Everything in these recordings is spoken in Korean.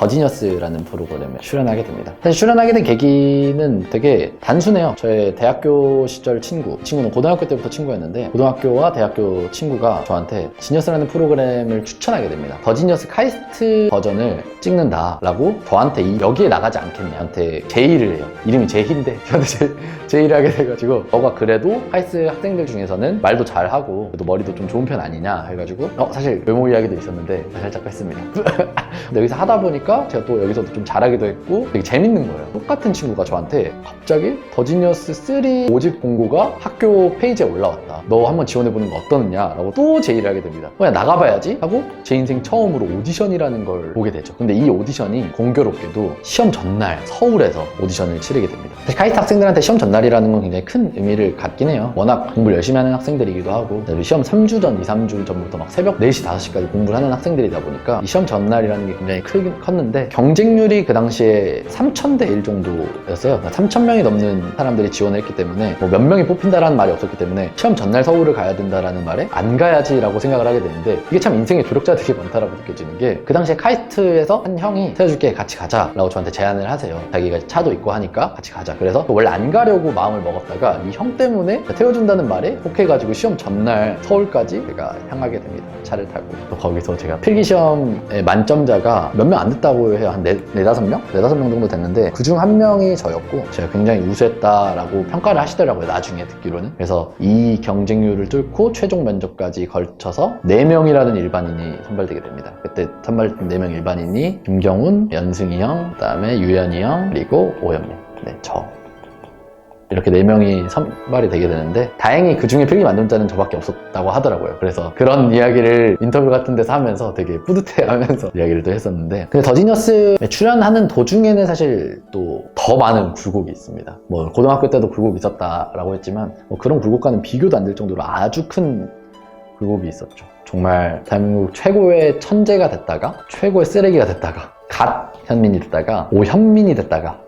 더지니어스라는 프로그램에 출연하게 됩니다. 사실 출연하게 된 계기는 되게 단순해요. 저의 대학교 시절 친구는 고등학교 때부터 친구였는데, 고등학교와 대학교 친구가 저한테 지니어스라는 프로그램을 추천하게 됩니다. 더지니어스 카이스트 버전을 찍는다라고 저한테 여기에 나가지 않겠냐, 저한테 제의를 해요. 이름이 제희인데 저한테 제의를 하게 돼가지고, 너가 그래도 카이스트 학생들 중에서는 말도 잘하고 그래도 머리도 좀 좋은 편 아니냐 해가지고, 사실 외모 이야기도 있었는데 살짝 뺐습니다. 근데 여기서 하다 보니까 제가 또 여기서도 좀 잘하기도 했고 되게 재밌는 거예요. 똑같은 친구가 저한테 갑자기 더지니어스 3 모집 공고가 학교 페이지에 올라왔다, 너 한번 지원해보는 거 어떠느냐 라고 또 제의를 하게 됩니다. 그냥 나가봐야지 하고 제 인생 처음으로 오디션이라는 걸 보게 되죠. 근데 이 오디션이 공교롭게도 시험 전날 서울에서 오디션을 치르게 됩니다. 사실 카이스트 학생들한테 시험 전날이라는 건 굉장히 큰 의미를 갖긴 해요. 워낙 공부를 열심히 하는 학생들이기도 하고, 시험 3주 전, 2, 3주 전부터 막 새벽 4시, 5시까지 공부를 하는 학생들이다 보니까 이 시험 전날이라는 게 굉장히 컸는데, 경쟁률이 그 당시에 3,000대 1 정도였어요. 3,000명이 넘는 사람들이 지원을 했기 때문에 몇 명이 뽑힌다라는 말이 없었기 때문에 시험 전날 서울을 가야 된다라는 말에 안 가야지 라고 생각을 하게 되는데, 이게 참 인생에 조력자가 되게 많다라고 느껴지는 게, 그 당시에 카이스트에서 한 형이 태워줄게, 같이 가자 라고 저한테 제안을 하세요. 자기가 차도 있고 하니까 같이 가자. 그래서 원래 안 가려고 마음을 먹었다가 이 형 때문에 태워준다는 말에 혹해가지고 시험 전날 서울까지 제가 향하게 됩니다. 차를 타고. 또 거기서 제가 필기시험의 만점자가 몇 명 안 됐다고 해요. 한 4-5명? 4-5명 정도 됐는데, 그중 한 명이 저였고 제가 굉장히 우수했다라고 평가를 하시더라고요, 나중에 듣기로는. 그래서 이 경쟁률을 뚫고 최종 면접까지 걸쳐서 4명이라는 일반인이 선발되게 됩니다. 그때 선발된 4명 일반인이 김경훈, 연승이 형, 그 다음에 유연이 형, 그리고 오현민. 네, 저. 이렇게 4명이 선발이 되게 되는데, 다행히 그 중에 필기 만점자는 저밖에 없었다고 하더라고요. 그래서 그런 이야기를 인터뷰 같은 데서 하면서 되게 뿌듯해하면서 이야기를 또 했었는데, 근데 더지니어스에 출연하는 도중에는 사실 또 더 많은 굴곡이 있습니다. 뭐 고등학교 때도 굴곡이 있었다라고 했지만, 그런 굴곡과는 비교도 안 될 정도로 아주 큰 굴곡이 있었죠. 정말 대한민국 최고의 천재가 됐다가 최고의 쓰레기가 됐다가 갓 현민이 됐다가 오현민이 됐다가,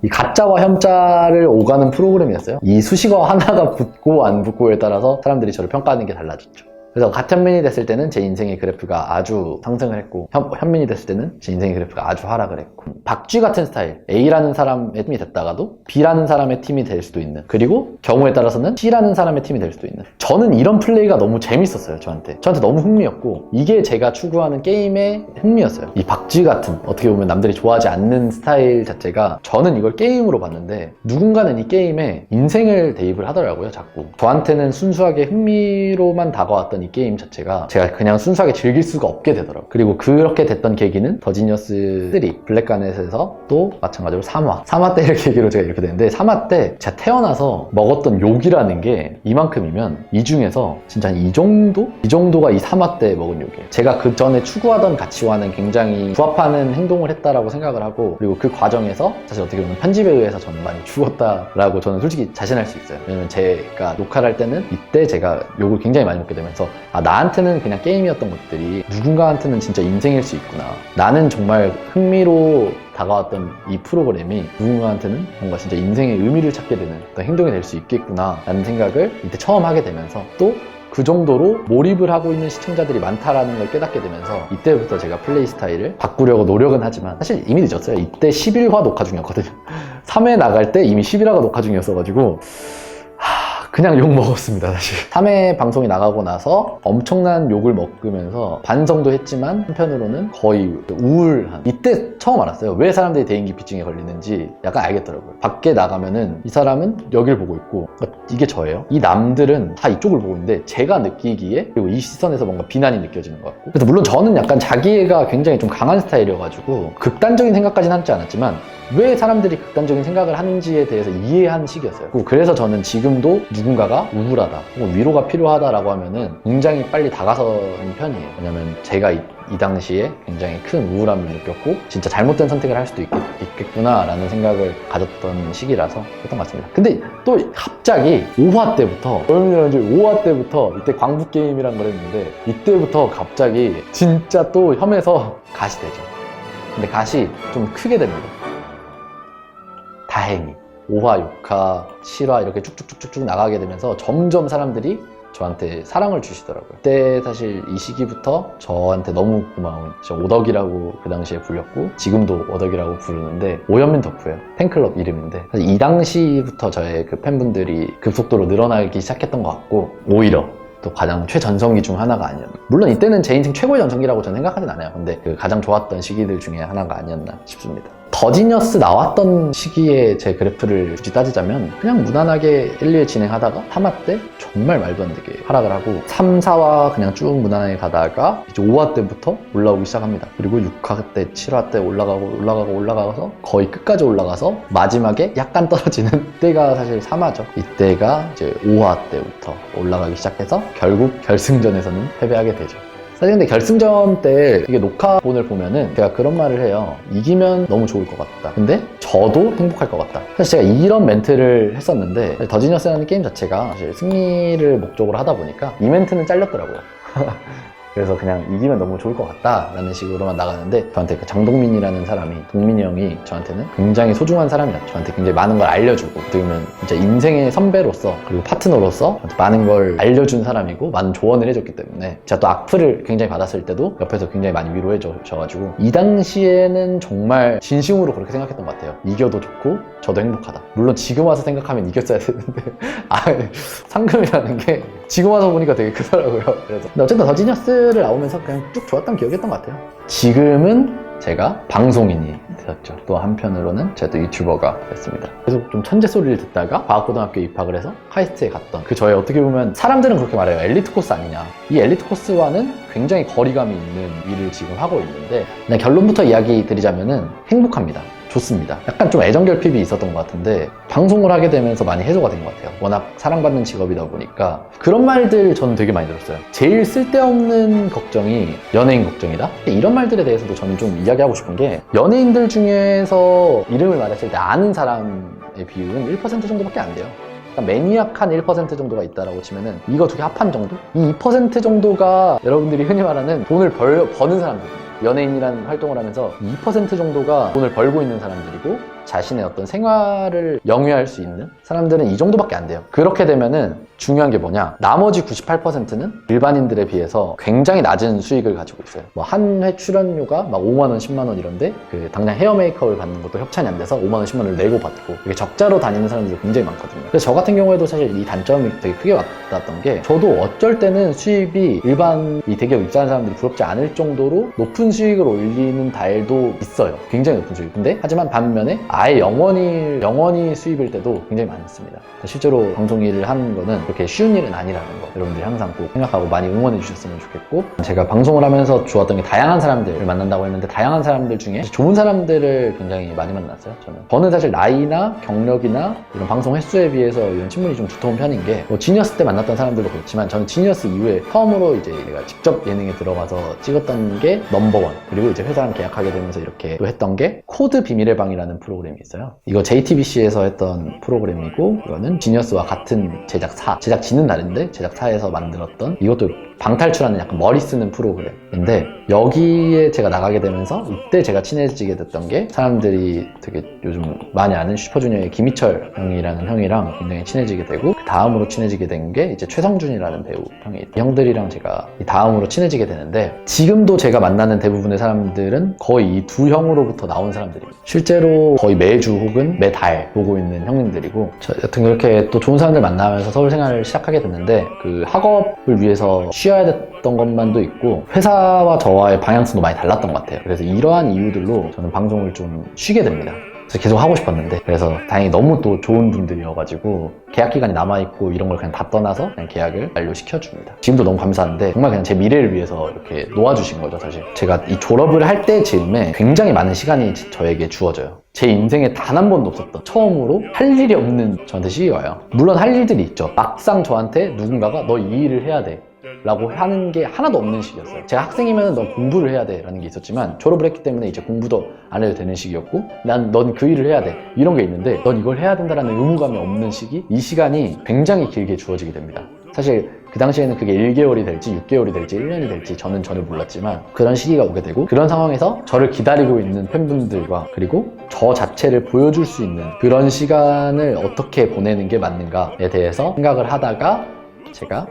이 가짜와 현짜를 오가는 프로그램이었어요. 이 수식어 하나가 붙고 안 붙고에 따라서 사람들이 저를 평가하는 게 달라졌죠. 그래서 갓현민이 됐을 때는 제 인생의 그래프가 아주 상승을 했고, 현민이 됐을 때는 제 인생의 그래프가 아주 하락을 했고, 박쥐 같은 스타일, A라는 사람의 팀이 됐다가도 B라는 사람의 팀이 될 수도 있는, 그리고 경우에 따라서는 C라는 사람의 팀이 될 수도 있는, 저는 이런 플레이가 너무 재밌었어요. 저한테 너무 흥미였고, 이게 제가 추구하는 게임의 흥미였어요. 이 박쥐 같은, 어떻게 보면 남들이 좋아하지 않는 스타일 자체가, 저는 이걸 게임으로 봤는데 누군가는 이 게임에 인생을 대입을 하더라고요. 자꾸 저한테는 순수하게 흥미로만 다가왔던 이 게임 자체가 제가 그냥 순수하게 즐길 수가 없게 되더라고요. 그리고 그렇게 됐던 계기는 더지니어스 3 블랙가넷에서 또 마찬가지로 3화 때를 계기로 제가 이렇게 됐는데, 3화 때 제가 태어나서 먹었던 욕이라는 게 이만큼이면, 이 중에서 진짜 한 이 정도가 이 3화 때 먹은 욕이에요. 제가 그 전에 추구하던 가치와는 굉장히 부합하는 행동을 했다라고 생각을 하고, 그리고 그 과정에서 사실 어떻게 보면 편집에 의해서 저는 많이 죽었다라고 저는 솔직히 자신할 수 있어요. 왜냐면 제가 녹화를 할 때는 이때 제가 욕을 굉장히 많이 먹게 되면서, 나한테는 그냥 게임이었던 것들이 누군가한테는 진짜 인생일 수 있구나, 나는 정말 흥미로 다가왔던 이 프로그램이 누군가한테는 뭔가 진짜 인생의 의미를 찾게 되는 어떤 행동이 될 수 있겠구나 라는 생각을 이때 처음 하게 되면서, 또 그 정도로 몰입을 하고 있는 시청자들이 많다라는 걸 깨닫게 되면서, 이때부터 제가 플레이 스타일을 바꾸려고 노력은 하지만 사실 이미 늦었어요. 이때 11화 녹화 중이었거든요. 3회 나갈 때 이미 11화가 녹화 중이었어가지고 그냥 욕 먹었습니다, 사실. 3회 방송이 나가고 나서 엄청난 욕을 먹으면서 반성도 했지만, 한편으로는 거의 우울한, 이때 처음 알았어요. 왜 사람들이 대인기피증에 걸리는지 약간 알겠더라고요. 밖에 나가면은 이 사람은 여길 보고 있고, 이게 저예요. 이 남들은 다 이쪽을 보고 있는데 제가 느끼기에, 그리고 이 시선에서 뭔가 비난이 느껴지는 것 같고, 그래서 물론 저는 약간 자기애가 굉장히 좀 강한 스타일이어가지고 극단적인 생각까지는 하지 않았지만, 왜 사람들이 극단적인 생각을 하는지에 대해서 이해한 시기였어요. 그래서 저는 지금도 누군가가 우울하다 혹은 위로가 필요하다라고 하면은 굉장히 빨리 다가서는 편이에요. 왜냐면 제가 이 당시에 굉장히 큰 우울함을 느꼈고, 진짜 잘못된 선택을 할 수도 있겠구나 라는 생각을 가졌던 시기라서 그랬던 것 같습니다. 근데 또 갑자기 5화 때부터, 여러분들 5화 때부터 이때 광부게임이란 걸 했는데, 이때부터 갑자기 진짜 또 혐에서 갓이 되죠. 근데 갓이 좀 크게 됩니다. 다행히 5화, 6화, 7화 이렇게 쭉쭉쭉쭉 나가게 되면서 점점 사람들이 저한테 사랑을 주시더라고요. 그때 사실 이 시기부터 저한테 너무 고마운 오덕이라고 그 당시에 불렸고 지금도 오덕이라고 부르는데 오현민 덕후예요. 팬클럽 이름인데 사실 이 당시부터 저의 그 팬분들이 급속도로 늘어나기 시작했던 것 같고 오히려 또 가장 최전성기 중 하나가 아니었나. 물론 이때는 제 인생 최고의 전성기라고 저는 생각하진 않아요. 근데 그 가장 좋았던 시기들 중에 하나가 아니었나 싶습니다. 더지니어스 나왔던 시기에 제 그래프를 굳이 따지자면 그냥 무난하게 1, 2회 진행하다가 3화 때 정말 말도 안 되게 하락을 하고 3, 4화 그냥 쭉 무난하게 가다가 이제 5화 때부터 올라오기 시작합니다. 그리고 6화 때, 7화 때 올라가서 거의 끝까지 올라가서 마지막에 약간 떨어지는 때가 사실 3화죠. 이때가 이제 5화 때부터 올라가기 시작해서 결국 결승전에서는 패배하게 되죠. 사실 근데 결승전 때 이게 녹화본을 보면은 제가 그런 말을 해요. 이기면 너무 좋을 것 같다. 근데 저도 행복할 것 같다. 사실 제가 이런 멘트를 했었는데 더지니어스라는 게임 자체가 사실 승리를 목적으로 하다 보니까 이 멘트는 잘렸더라고요. 그래서 그냥 이기면 너무 좋을 것 같다 라는 식으로만 나가는데 저한테 그 장동민이라는 사람이, 동민이 형이 저한테는 굉장히 소중한 사람이었죠. 저한테 굉장히 많은 걸 알려주고 어떻게 보면 진짜 인생의 선배로서 그리고 파트너로서 저한테 많은 걸 알려준 사람이고 많은 조언을 해줬기 때문에 제가 또 악플을 굉장히 받았을 때도 옆에서 굉장히 많이 위로해 줘가지고 이 당시에는 정말 진심으로 그렇게 생각했던 것 같아요. 이겨도 좋고 저도 행복하다. 물론 지금 와서 생각하면 이겼어야 되는데 상금이라는 게 지금 와서 보니까 되게 크더라고요. 그래서 근데 어쨌든 더지니어스를 나오면서 그냥 쭉 좋았던 기억이었던 것 같아요. 지금은 제가 방송인이 되었죠. 또 한편으로는 제가 또 유튜버가 됐습니다. 계속 좀 천재 소리를 듣다가 과학고등학교에 입학을 해서 카이스트에 갔던 그 저의 어떻게 보면 사람들은 그렇게 말해요. 엘리트 코스 아니냐. 이 엘리트 코스와는 굉장히 거리감이 있는 일을 지금 하고 있는데 그냥 결론부터 이야기 드리자면은 행복합니다. 좋습니다. 약간 좀 애정결핍이 있었던 것 같은데 방송을 하게 되면서 많이 해소가 된 것 같아요. 워낙 사랑받는 직업이다 보니까 그런 말들 저는 되게 많이 들었어요. 제일 쓸데없는 걱정이 연예인 걱정이다? 이런 말들에 대해서도 저는 좀 이야기하고 싶은 게 연예인들 중에서 이름을 말했을 때 아는 사람의 비율은 1% 정도밖에 안 돼요. 그러니까 매니악한 1% 정도가 있다라고 치면은 이거 두 개 합한 정도? 이 2% 정도가 여러분들이 흔히 말하는 돈을 버는 사람들입니다. 연예인이라는 활동을 하면서 2% 정도가 돈을 벌고 있는 사람들이고 자신의 어떤 생활을 영위할 수 있는 사람들은 이 정도밖에 안 돼요. 그렇게 되면은 중요한 게 뭐냐, 나머지 98%는 일반인들에 비해서 굉장히 낮은 수익을 가지고 있어요. 뭐 한 회 출연료가 막 5만원, 10만원 이런데 그 당장 헤어 메이크업을 받는 것도 협찬이 안 돼서 5만원, 10만원을 내고 받고 이게 적자로 다니는 사람들이 굉장히 많거든요. 그래서 저 같은 경우에도 사실 이 단점이 되게 크게 와닿았던 게 저도 어쩔 때는 수입이 일반 이 대기업 입사하는 사람들이 부럽지 않을 정도로 높은 수익을 올리는 달도 있어요. 굉장히 높은 수익. 근데 하지만 반면에 아예 영원히 수입일 때도 굉장히 많습니다. 실제로 방송 일을 하는 거는 그렇게 쉬운 일은 아니라는 거 여러분들이 항상 꼭 생각하고 많이 응원해 주셨으면 좋겠고, 제가 방송을 하면서 좋았던 게 다양한 사람들을 만난다고 했는데 다양한 사람들 중에 좋은 사람들을 굉장히 많이 만났어요. 저는 사실 나이나 경력이나 이런 방송 횟수에 비해서 이런 친분이 좀 두터운 편인 게 뭐 지니어스 때 만났던 사람들도 그렇지만 저는 지니어스 이후에 처음으로 이제 내가 직접 예능에 들어가서 찍었던 게 넘버원, 그리고 이제 회사랑 계약하게 되면서 이렇게 또 했던 게 코드 비밀의 방이라는 프로그램이 있어요. 이거 JTBC에서 했던 프로그램이고 이거는 지니어스와 같은 제작진은 다른데 제작사에서 만들었던, 이것도 방탈출하는 약간 머리 쓰는 프로그램인데 여기에 제가 나가게 되면서 이때 제가 친해지게 됐던 게 사람들이 되게 요즘 많이 아는 슈퍼주니어의 김희철 형이라는 형이랑 굉장히 친해지게 되고, 그 다음으로 친해지게 된 게 이제 최성준이라는 배우 형이, 이 형들이랑 제가 이 다음으로 친해지게 되는데 지금도 제가 만나는 대부분의 사람들은 거의 이 두 형으로부터 나온 사람들입니다. 실제로 거의 매주 혹은 매달 보고 있는 형님들이고, 여튼 그렇게 또 좋은 사람들 만나면서 서울 생활을 시작하게 됐는데 그 학업을 위해서 쉬어야 됐던 것만도 있고 회사와 저와의 방향성도 많이 달랐던 것 같아요. 그래서 이러한 이유들로 저는 방송을 좀 쉬게 됩니다. 그래서 계속 하고 싶었는데, 그래서 다행히 너무 또 좋은 분들이어가지고 계약 기간이 남아있고 이런 걸 그냥 다 떠나서 그냥 계약을 만료시켜줍니다. 지금도 너무 감사한데 정말 그냥 제 미래를 위해서 이렇게 놓아주신 거죠. 사실 제가 이 졸업을 할 때 즈음에 굉장히 많은 시간이 저에게 주어져요. 제 인생에 단 한 번도 없었던, 처음으로 할 일이 없는 저한테 시기가 와요. 물론 할 일들이 있죠. 막상 저한테 누군가가 너 이 일을 해야 돼 라고 하는 게 하나도 없는 시기였어요. 제가 학생이면 넌 공부를 해야 돼 라는 게 있었지만 졸업을 했기 때문에 이제 공부도 안 해도 되는 시기였고, 넌 그 일을 해야 돼 이런 게 있는데 넌 이걸 해야 된다라는 의무감이 없는 시기, 이 시간이 굉장히 길게 주어지게 됩니다. 사실 그 당시에는 그게 1개월이 될지 6개월이 될지 1년이 될지 저는 전혀 몰랐지만 그런 시기가 오게 되고, 그런 상황에서 저를 기다리고 있는 팬분들과 그리고 저 자체를 보여줄 수 있는 그런 시간을 어떻게 보내는 게 맞는가에 대해서 생각을 하다가 제가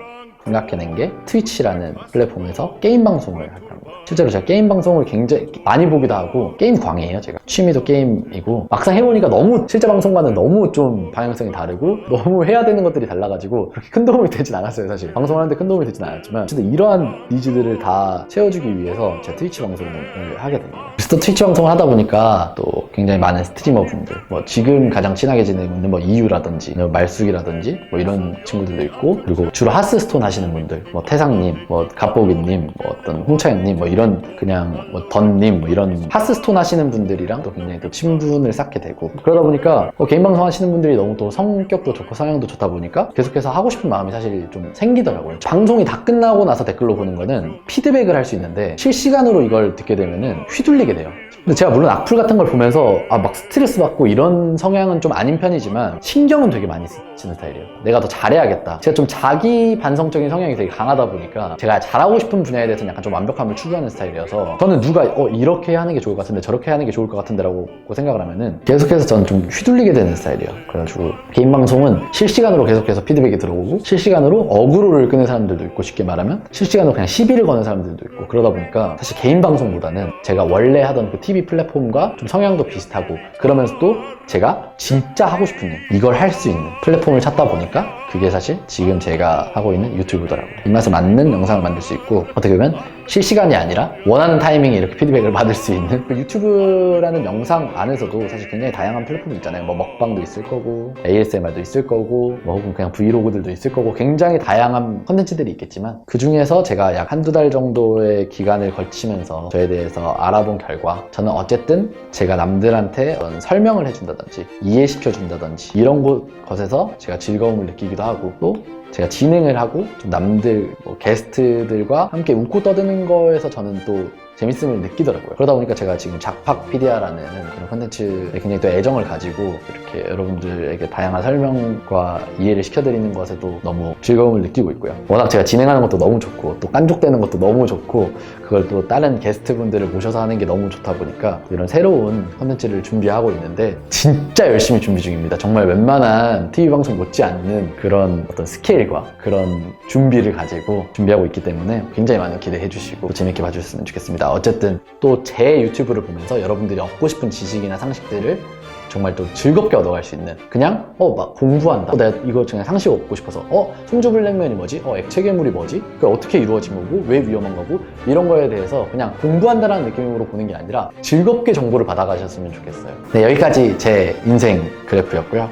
생각해낸 게 트위치라는 플랫폼에서 게임 방송을 할 겁니다. 실제로 제가 게임 방송을 굉장히 많이 보기도 하고 게임 광이에요. 제가 취미도 게임이고 막상 해보니까 너무 실제 방송과는 너무 좀 방향성이 다르고 너무 해야 되는 것들이 달라가지고 그렇게 큰 도움이 되진 않았어요. 사실 방송을 하는데 큰 도움이 되진 않았지만 어쨌든 이러한 니즈들을 다 채워주기 위해서 제가 트위치 방송을 하게 됩니다. 그래서 또 트위치 방송을 하다 보니까 또 굉장히 많은 스트리머분들 뭐 지금 가장 친하게 지내고 있는 뭐 이유라든지 말숙이라든지 뭐 이런 친구들도 있고 그리고 주로 하스스톤 하시는 분들 뭐 태상님 뭐 갑보기님 뭐 어떤 홍차연님 뭐 이런 그냥 뭐 던님 뭐 이런 하스스톤 하시는 분들이랑 또 굉장히 또 친분을 쌓게 되고 그러다 보니까 개인 방송 하시는 분들이 너무 또 성격도 좋고 성향도 좋다 보니까 계속해서 하고 싶은 마음이 사실 좀 생기더라고요. 방송이 다 끝나고 나서 댓글로 보는 거는 피드백을 할 수 있는데 실시간으로 이걸 듣게 되면은 휘둘리게 돼요. 근데 제가 물론 악플 같은 걸 보면서 막 스트레스 받고 이런 성향은 좀 아닌 편이지만 신경은 되게 많이 쓰는 스타일이에요. 내가 더 잘해야겠다. 제가 좀 자기 반성적인 성향이 되게 강하다 보니까 제가 잘하고 싶은 분야에 대해서는 약간 좀 완벽함을 추구하는 스타일이어서 저는 누가 이렇게 하는 게 좋을 것 같은데 저렇게 하는 게 좋을 것 같은데 라고 생각을 하면은 계속해서 저는 좀 휘둘리게 되는 스타일이에요. 그래가지고 개인 방송은 실시간으로 계속해서 피드백이 들어오고 실시간으로 어그로를 끄는 사람들도 있고 쉽게 말하면 실시간으로 그냥 시비를 거는 사람들도 있고 그러다 보니까 사실 개인 방송보다는 제가 원래 하던 그 TV 플랫폼과 좀 성향도 비슷하고 그러면서 또 제가 진짜 하고 싶은 일 이걸 할 수 있는 플랫폼을 찾다 보니까 그게 사실 지금 제가 하고 있는 유튜브더라고요. 입맛에 맞는 영상을 만들 수 있고 어떻게 보면 실시간이 아니라 원하는 타이밍에 이렇게 피드백을 받을 수 있는 유튜브라는 영상 안에서도 사실 굉장히 다양한 플랫폼이 있잖아요. 뭐 먹방도 있을 거고 ASMR도 있을 거고 뭐 혹은 그냥 브이로그들도 있을 거고 굉장히 다양한 컨텐츠들이 있겠지만 그 중에서 제가 약 한두 달 정도의 기간을 거치면서 저에 대해서 알아본 결과 저는 어쨌든 제가 남들한테 어떤 설명을 해준다든지 이해시켜준다든지 이런 것에서 제가 즐거움을 느끼기도 하고 또 제가 진행을 하고 좀 남들 게스트들과 함께 웃고 떠드는 거에서 저는 또 재밌음을 느끼더라고요. 그러다 보니까 제가 지금 작팍 PD야라는 그런 콘텐츠에 굉장히 또 애정을 가지고 이렇게 여러분들에게 다양한 설명과 이해를 시켜드리는 것에도 너무 즐거움을 느끼고 있고요. 워낙 제가 진행하는 것도 너무 좋고 또 깐족대는 것도 너무 좋고 그걸 또 다른 게스트분들을 모셔서 하는 게 너무 좋다 보니까 이런 새로운 콘텐츠를 준비하고 있는데 진짜 열심히 준비 중입니다. 정말 웬만한 TV 방송 못지않는 그런 어떤 스케일과 그런 준비를 가지고 준비하고 있기 때문에 굉장히 많은 기대해 주시고 또 재밌게 봐주셨으면 좋겠습니다. 어쨌든 또 제 유튜브를 보면서 여러분들이 얻고 싶은 지식이나 상식들을 정말 또 즐겁게 얻어갈 수 있는 그냥 막 공부한다 내가 이거 그냥 상식 얻고 싶어서 송주 블랙면이 뭐지? 액체 괴물이 뭐지? 그게 어떻게 이루어진 거고 왜 위험한 거고 이런 거에 대해서 그냥 공부한다라는 느낌으로 보는 게 아니라 즐겁게 정보를 받아가셨으면 좋겠어요. 네, 여기까지 제 인생 그래프였고요.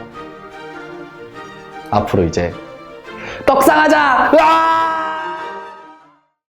앞으로 이제 떡상하자! 으아!